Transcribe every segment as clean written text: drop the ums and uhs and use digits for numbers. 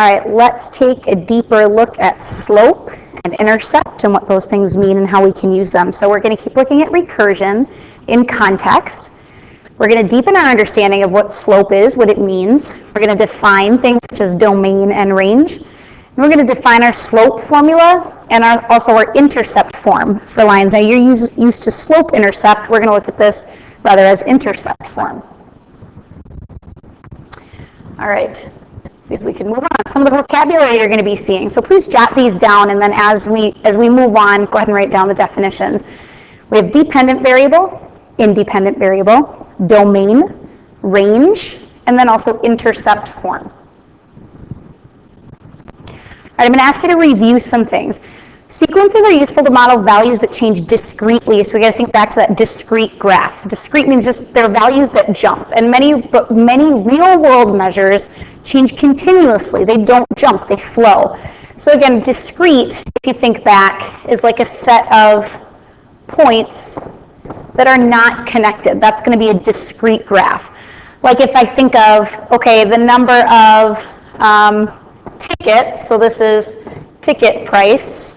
right, let's take a deeper look at slope and intercept and what those things mean and how we can use them. So we're going to keep looking at recursion in context. We're going to deepen our understanding of what slope is, what it means. We're going to define things such as domain and range. And we're going to define our slope formula and also our intercept form for lines. Now, you're used to slope intercept. We're going to look at this rather as intercept form. All right. See if we can move on. Some of the vocabulary you're going to be seeing. So please jot these down, and then as we move on, go ahead and write down the definitions. We have dependent variable, independent variable, domain, range, and then also intercept form. All right, I'm going to ask you to review some things. Sequences are useful to model values that change discretely, so we got to think back to that discrete graph. Discrete means just they're values that jump, and many real-world measures change continuously. They don't jump, they flow. So again, discrete, if you think back, is like a set of points that are not connected. That's going to be a discrete graph. Like if I think of, okay, the number of tickets, so this is ticket price,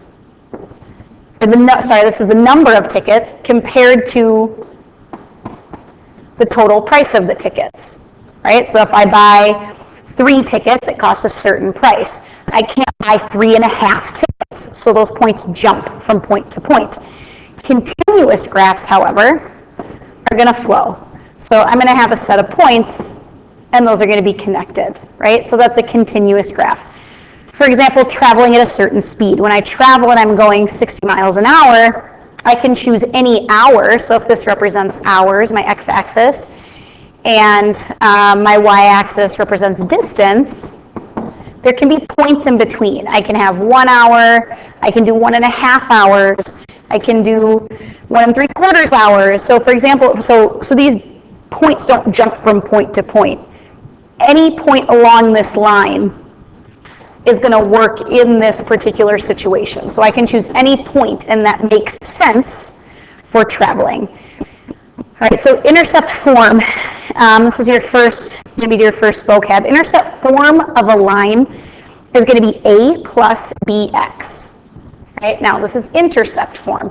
this is the number of tickets compared to the total price of the tickets, right? So if I buy 3 tickets, it costs a certain price. I can't buy 3.5 tickets, so those points jump from point to point. Continuous graphs, however, are going to flow. So I'm going to have a set of points, and those are going to be connected, right? So that's a continuous graph. For example, traveling at a certain speed. When I travel and I'm going 60 miles an hour, I can choose any hour. So if this represents hours, my x-axis, and my y-axis represents distance, there can be points in between. I can have 1 hour, I can do 1.5 hours, I can do 1 3/4 hours. So for example, so these points don't jump from point to point. Any point along this line is going to work in this particular situation. So I can choose any point, and that makes sense for traveling. All right, so intercept form. This is going to be your first vocab. Intercept form of a line is going to be a plus bx. Right, now this is intercept form.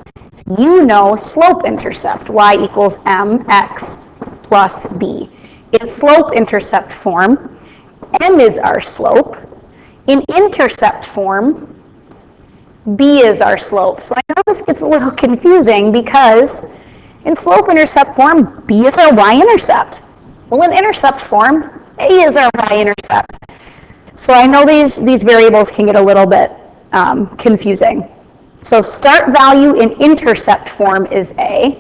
You know slope intercept, y equals mx plus b. In slope intercept form, m is our slope. In intercept form, b is our slope. So I know this gets a little confusing because in slope intercept form, b is our y-intercept. Well, in intercept form, a is our y-intercept. So I know these variables can get a little bit confusing. So start value in intercept form is a,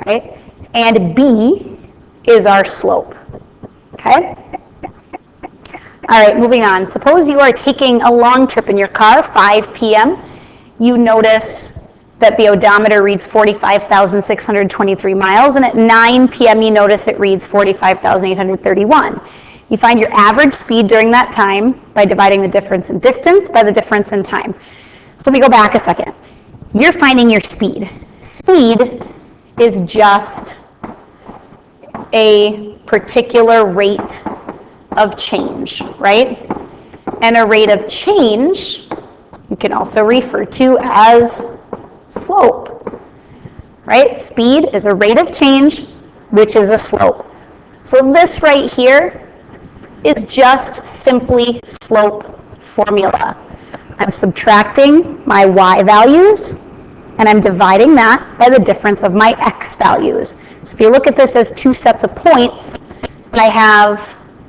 right? And b is our slope, okay? All right, moving on. Suppose you are taking a long trip in your car, 5 p.m. You notice that the odometer reads 45,623 miles, and at 9 p.m. you notice it reads 45,831. You find your average speed during that time by dividing the difference in distance by the difference in time. So let me go back a second. You're finding your speed. Speed is just a particular rate of change, right? And a rate of change you can also refer to as slope, right? Speed is a rate of change, which is a slope. So this right here is just simply slope formula. I'm subtracting my y values, and I'm dividing that by the difference of my x values. So if you look at this as 2 sets of points, I have,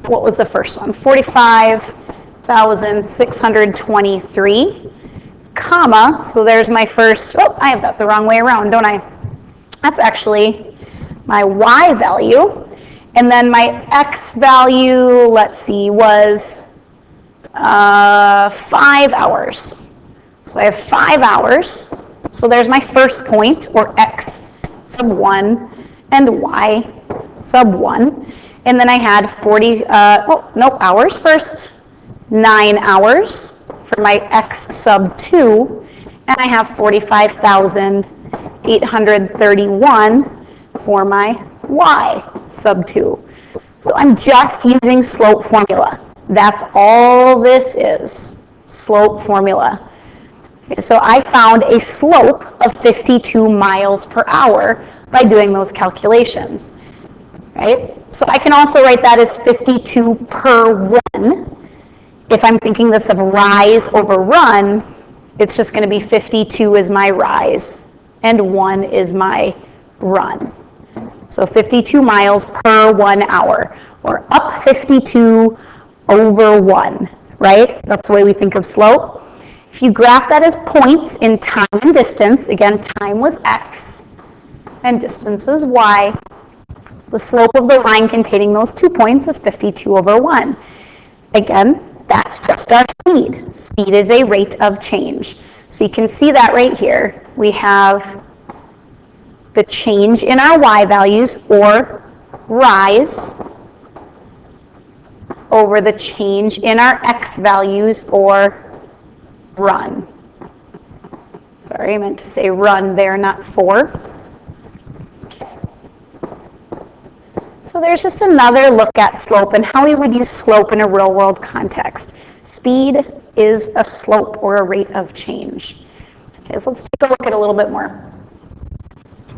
what was the first one? 45,623, comma, so there's my first, oh, I have that the wrong way around, don't I? That's actually my y value. And then my x value, let's see, was 5 hours. So I have 5 hours. So there's my first point, or x sub 1 and y sub 1. And then I had hours first, 9 hours for my x sub 2, and I have 45,831 for my y sub 2. So I'm just using slope formula. That's all this is, slope formula. Okay, so I found a slope of 52 miles per hour by doing those calculations, right? So I can also write that as 52 per 1. If I'm thinking this of rise over run, it's just going to be 52 is my rise and 1 is my run. So 52 miles per 1 hour, or up 52 over 1, right? That's the way we think of slope. If you graph that as points in time and distance, again, time was x and distance is y, the slope of the line containing those 2 points is 52 over 1. Again, that's just our speed. Speed is a rate of change. So you can see that right here. We have the change in our y values, or rise, over the change in our x values, or run. Sorry, I meant to say run there, not for. So there's just another look at slope and how we would use slope in a real world context. Speed is a slope or a rate of change. Okay, so let's take a look at a little bit more.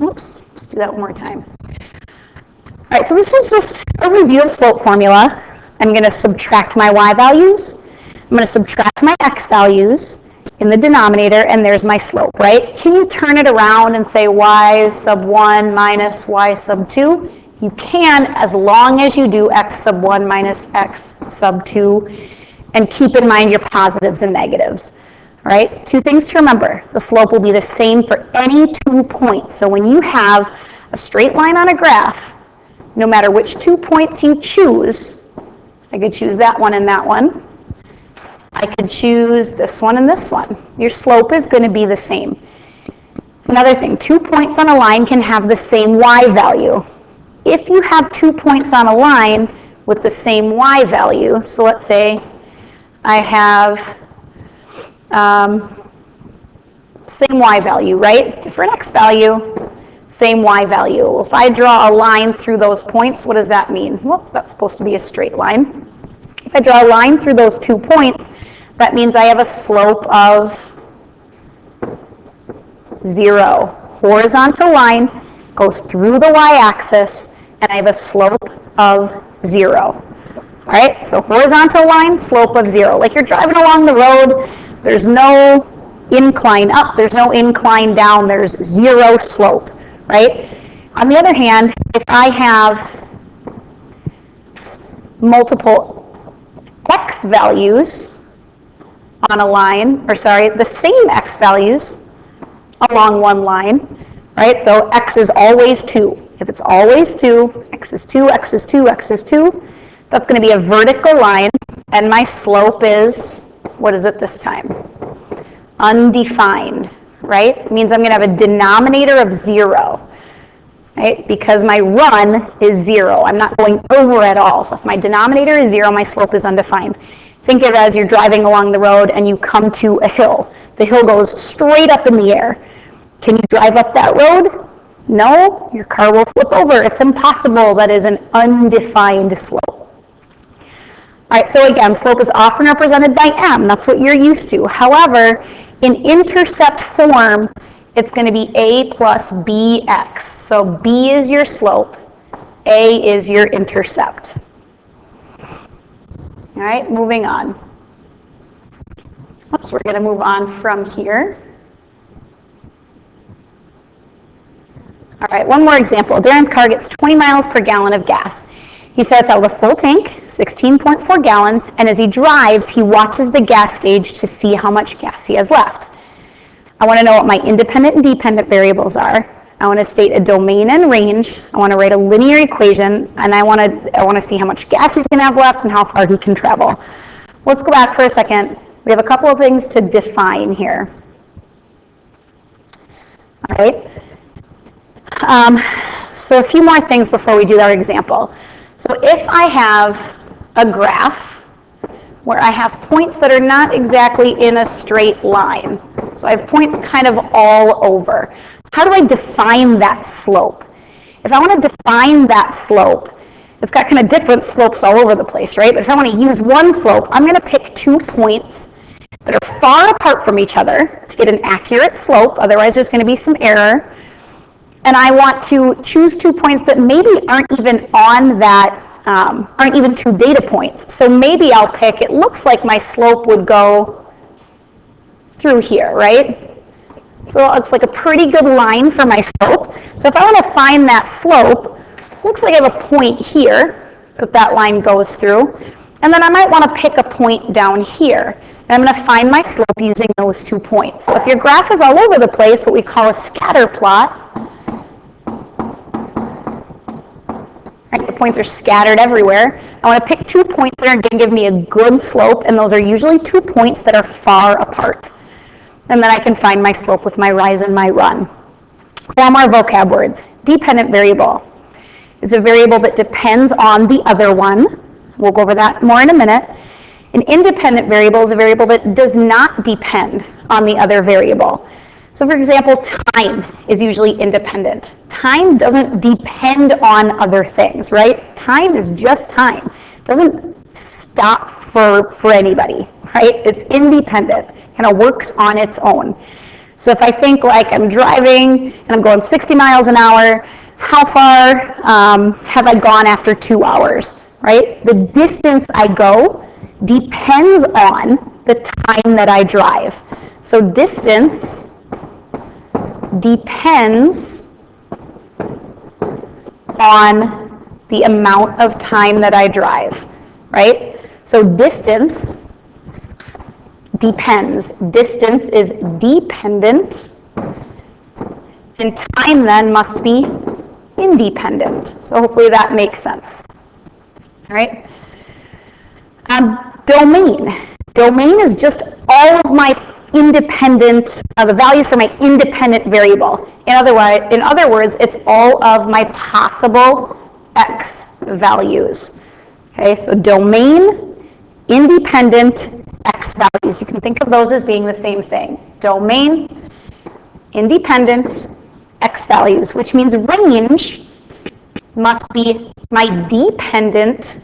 Oops, let's do that one more time. All right, so this is just a review of slope formula. I'm going to subtract my y values. I'm going to subtract my x values in the denominator, and there's my slope, right? Can you turn it around and say y sub 1 minus y sub 2? You can, as long as you do x sub 1 minus x sub 2, and keep in mind your positives and negatives. All right, 2 things to remember. The slope will be the same for any 2 points. So when you have a straight line on a graph, no matter which 2 points you choose, I could choose that one and that one. I could choose this one and this one. Your slope is going to be the same. Another thing, 2 points on a line can have the same y value. If you have 2 points on a line with the same y value, so let's say I have same y value, right? Different x value, same y value. Well, if I draw a line through those points, what does that mean? Well, that's supposed to be a straight line. If I draw a line through those 2 points, that means I have a slope of 0. Horizontal line goes through the y-axis, and I have a slope of 0. All right, so horizontal line, slope of 0. Like you're driving along the road, there's no incline up, there's no incline down, there's 0 slope, right? On the other hand, if I have multiple x values on a line, or sorry, the same x values along one line, right? So x is always 2. If it's always 2, x is 2, x is 2, x is 2, that's going to be a vertical line, and my slope is, what is it this time? Undefined, right? It means I'm going to have a denominator of 0, right? Because my run is 0. I'm not going over at all. So if my denominator is 0, my slope is undefined. Think of it as you're driving along the road and you come to a hill. The hill goes straight up in the air. Can you drive up that road? No, your car will flip over. It's impossible. That is an undefined slope. All right, so again, slope is often represented by m. That's what you're used to. However, in intercept form, it's going to be a plus bx. So b is your slope, a is your intercept. All right, moving on. Oops, we're going to move on from here. All right, one more example. Darren's car gets 20 miles per gallon of gas. He starts out with a full tank, 16.4 gallons, and as he drives, he watches the gas gauge to see how much gas he has left. I want to know what my independent and dependent variables are. I want to state a domain and range. I want to write a linear equation, and I want to see how much gas he's going to have left and how far he can travel. Let's go back for a second. We have a couple of things to define here. All right. So a few more things before we do our example. So if I have a graph where I have points that are not exactly in a straight line, so I have points kind of all over, how do I define that slope? If I want to define that slope, it's got kind of different slopes all over the place, right? But if I want to use one slope, I'm going to pick 2 points that are far apart from each other to get an accurate slope, otherwise there's going to be some error. And I want to choose 2 points that maybe aren't even on that, aren't even 2 data points. So maybe I'll pick, it looks like my slope would go through here, right? So it looks like a pretty good line for my slope. So if I want to find that slope, looks like I have a point here that line goes through. And then I might want to pick a point down here. And I'm going to find my slope using those 2 points. So if your graph is all over the place, what we call a scatter plot, right, the points are scattered everywhere. I want to pick 2 points that are going to give me a good slope, and those are usually 2 points that are far apart. And then I can find my slope with my rise and my run. 4 more vocab words. Dependent variable is a variable that depends on the other one. We'll go over that more in a minute. An independent variable is a variable that does not depend on the other variable. So for example, time is usually independent. Time doesn't depend on other things, right? Time is just time. It doesn't stop for anybody, right? It's independent, kind of works on its own. So if I think like I'm driving and I'm going 60 miles an hour, how far have I gone after 2 hours, right? The distance I go depends on the time that I drive. So distance depends on the amount of time that I drive, right? So distance depends. Distance is dependent, and time then must be independent. So hopefully that makes sense. All right? Domain. Domain is just all of my independent, the values for my independent variable. In other words, it's all of my possible x values. Okay, so domain, independent, x values. You can think of those as being the same thing. Domain, independent, x values, which means range must be my dependent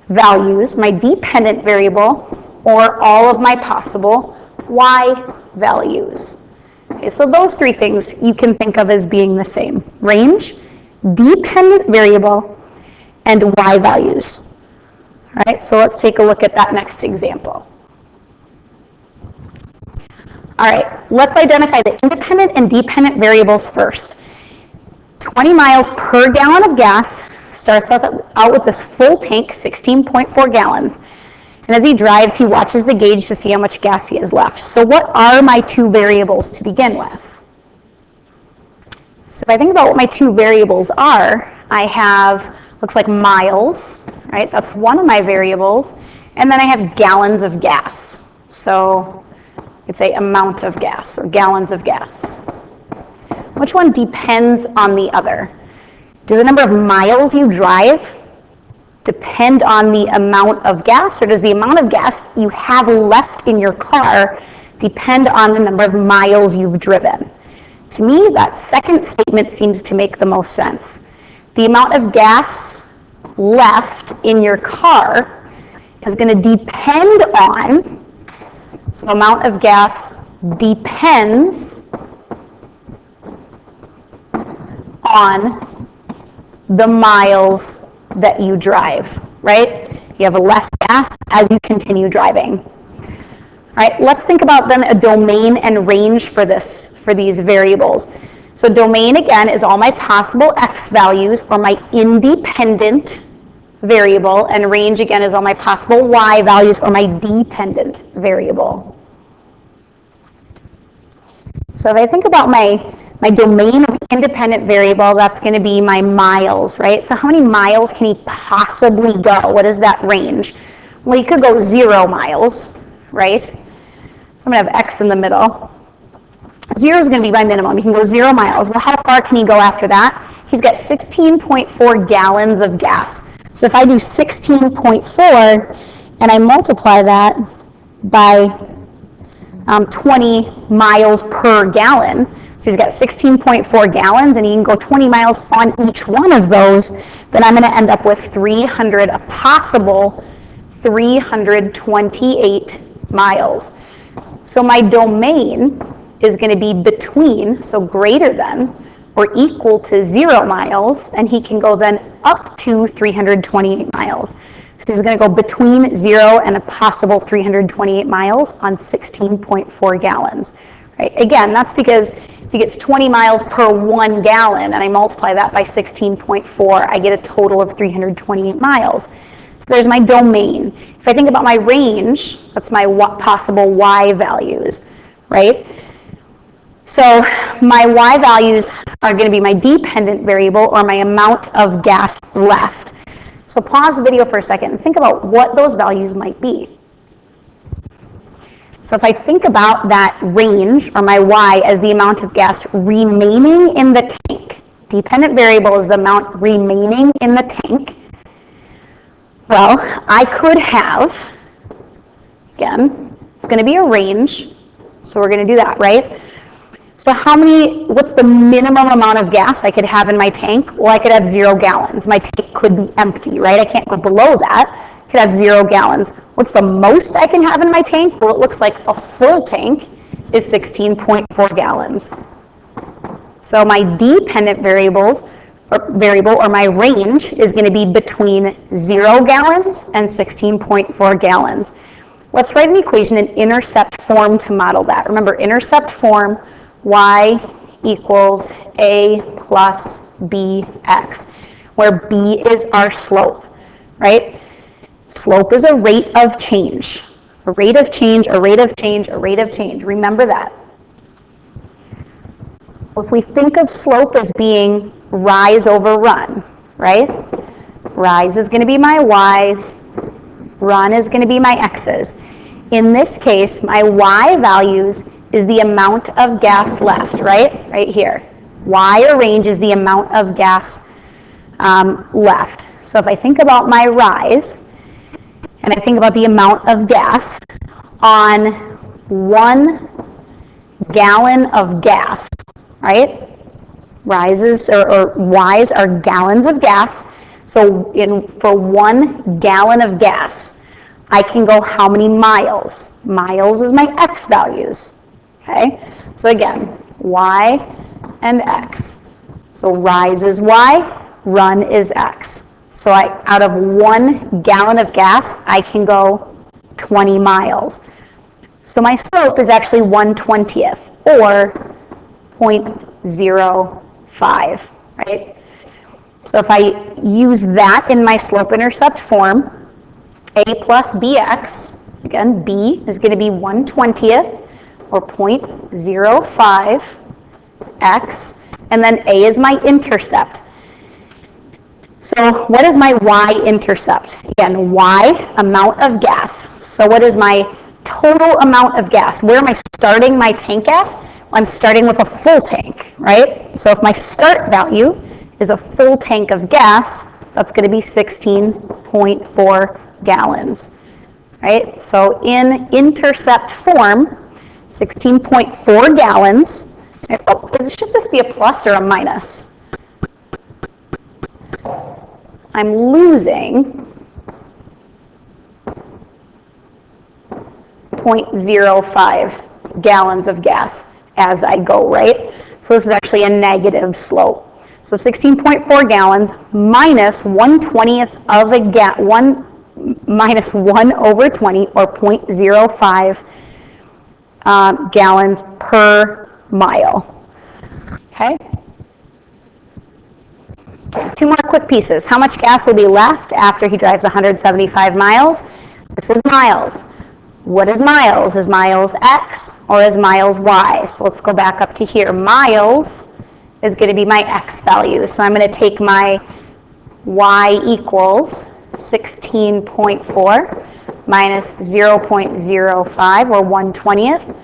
values, my dependent variable, or all of my possible y values. Okay, so those 3 things you can think of as being the same. Range, dependent variable, and y values. All right, so let's take a look at that next example. All right, let's identify the independent and dependent variables first. 20 miles per gallon of gas starts out with this full tank, 16.4 gallons. And as he drives, he watches the gauge to see how much gas he has left. So what are my 2 variables to begin with? So if I think about what my 2 variables are, I have, looks like miles, right? That's one of my variables. And then I have gallons of gas. So it's a amount of gas, or gallons of gas. Which one depends on the other? Does the number of miles you drive depend on the amount of gas, or does the amount of gas you have left in your car depend on the number of miles you've driven? To me, that second statement seems to make the most sense. The amount of gas left in your car is going to depend on, so amount of gas depends on the miles that you drive, right? You have less gas as you continue driving. All right, let's think about then a domain and range for these variables. So domain, again, is all my possible x values for my independent variable, and range, again, is all my possible y values for my dependent variable. So if I think about my domain of independent variable, that's going to be my miles, right? So how many miles can he possibly go? What is that range? Well, he could go 0 miles, right? So I'm going to have x in the middle. 0 is going to be my minimum. He can go 0 miles. Well, how far can he go after that? He's got 16.4 gallons of gas. So if I do 16.4 and I multiply that by 20 miles per gallon, So he's got 16.4 gallons, and he can go 20 miles on each one of those. Then I'm going to end up with 300, a possible 328 miles. So my domain is going to be between, so greater than, or equal to 0 miles, and he can go then up to 328 miles. So he's going to go between 0 and a possible 328 miles on 16.4 gallons. Right? Again, that's because if he gets 20 miles per 1 gallon, and I multiply that by 16.4, I get a total of 328 miles. So there's my domain. If I think about my range, that's my possible y values, right? So my y values are going to be my dependent variable, or my amount of gas left. So pause the video for a second and think about what those values might be. So if I think about that range, or my y, as the amount of gas remaining in the tank, dependent variable is the amount remaining in the tank, well, I could have, again, it's going to be a range, so we're going to do that, right? So what's the minimum amount of gas I could have in my tank? Well, I could have 0 gallons. My tank could be empty, right? I can't go below that. I could have 0 gallons. What's the most I can have in my tank? Well, it looks like a full tank is 16.4 gallons. So my dependent variable, or my range, is going to be between 0 gallons and 16.4 gallons. Let's write an equation in intercept form to model that. Remember, intercept form, y equals a plus bx, where b is our slope, right? Slope is a rate of change. A rate of change, a rate of change, a rate of change. Remember that. If we think of slope as being rise over run, right? Rise is going to be my y's, run is going to be my x's. In this case, my y values is the amount of gas left, right? Right here. Y, or range, is the amount of gas left. So if I think about my rise, and I think about the amount of gas on 1 gallon of gas, right? Rises, or Y's are gallons of gas. So for 1 gallon of gas, I can go how many miles? Miles is my x values. Okay? So again, y and x. So rise is y, run is x. So out of 1 gallon of gas, I can go 20 miles. So my slope is actually 1/20th, or 0.05, right? So if I use that in my slope-intercept form, a plus bx, again, b is going to be 1/20th, or 0.05x, and then a is my intercept. So what is my y-intercept? Again, y, amount of gas. So what is my total amount of gas? Where am I starting my tank at? Well, I'm starting with a full tank, right? So if my start value is a full tank of gas, that's going to be 16.4 gallons, right? So in intercept form, 16.4 gallons. Oh, should this be a plus or a minus? I'm losing 0.05 gallons of gas as I go, right? So this is actually a negative slope. So 16.4 gallons minus 1/20th of a minus 1 over 20, or 0.05 gallons per mile. Okay? 2 more quick pieces. How much gas will be left after he drives 175 miles? This is miles. What is miles? Is miles x, or is miles y? So let's go back up to here. Miles is going to be my x value. So I'm going to take my y equals 16.4 minus 0.05, or 1/20th,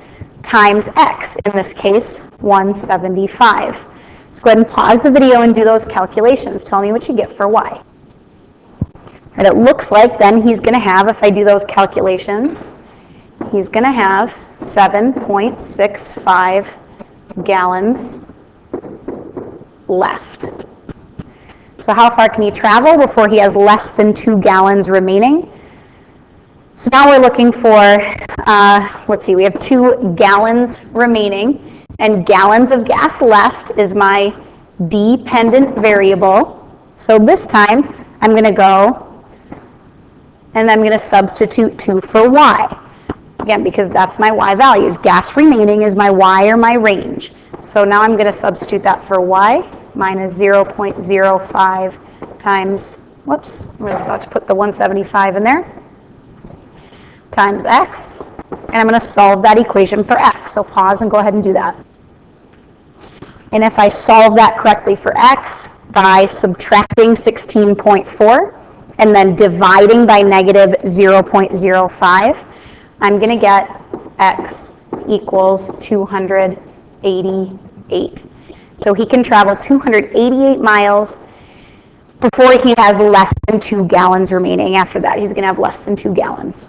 times x, in this case, 175. Let's go ahead and pause the video and do those calculations. Tell me what you get for y. And it looks like then he's going to have, if I do those calculations, he's going to have 7.65 gallons left. So how far can he travel before he has less than 2 gallons remaining? So now we're looking for, let's see, we have 2 gallons remaining, and gallons of gas left is my dependent variable. So this time, I'm going to go and I'm going to substitute 2 for y. Again, because that's my y values. Gas remaining is my y or my range. So now I'm going to substitute that for y minus 0.05 times, whoops, I was about to put the 175 in there, times x. And I'm going to solve that equation for x. So pause and go ahead and do that. And if I solve that correctly for x by subtracting 16.4 and then dividing by negative 0.05, I'm going to get x equals 288. So he can travel 288 miles before he has less than 2 gallons remaining. After that, he's going to have less than 2 gallons.